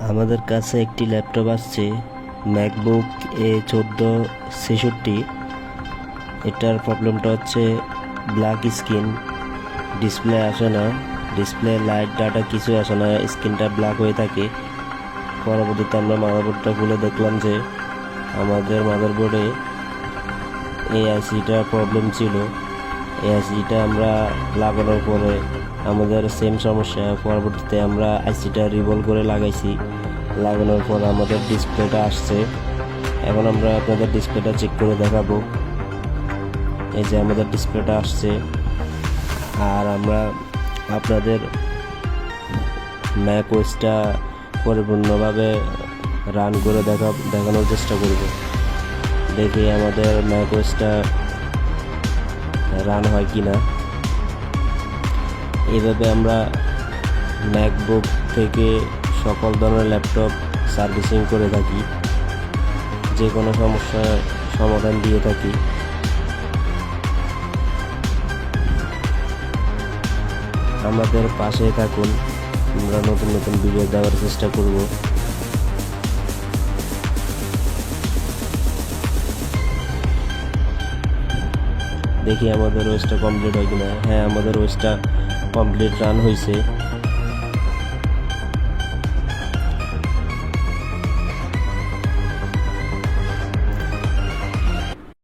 আমাদের কাছে একটি ল্যাপটপ আসছে, ম্যাকবুক A1466। এটার প্রবলেমটা হচ্ছে ব্ল্যাক স্ক্রিন, ডিসপ্লে আসে না, ডিসপ্লে লাইট ডাটা কিছু আসে না, স্ক্রিনটা ব্ল্যাক হয়ে থাকে। পরবর্তীতে আমরা মাদারবোর্ডটা খুলে দেখলাম যে আমাদের মাদারবোর্ডে এই আইসিটা প্রবলেম ছিল। এই আইসিটা আমরা লাগানোর পরে আমাদের সেম সমস্যা। পরবর্তীতে আমরা আইসিটা রিভলভ করে লাগাইছি, লাগানোর পর আমাদের ডিসপ্লেটা আসছে। এখন আমরা আপনাদের ডিসপ্লেটা চেক করে দেখাবো। এই যে আমাদের ডিসপ্লেটা আসছে, আর আমরা আপনাদের ম্যাক ওএসটা পরিপূর্ণভাবে রান করে দেখানোর চেষ্টা করব। দেখি আমাদের ম্যাক ওএসটা রান হয় কি না। এইভাবে আমরা ম্যাকবুক থেকে সকল ধরনের ল্যাপটপ সার্ভিসিং করে থাকি, যে কোনো সমস্যার সমাধান দিয়ে থাকি। আমাদের পাশে থাকুন, আমরা নতুন নতুন ভিডিও দেওয়ার চেষ্টা করব। দেখি আমাদের ওয়েসটা কমপ্লিট হয় কিনা। হ্যাঁ, আমাদের ওয়েসটা কমপ্লিট রান হয়েছে।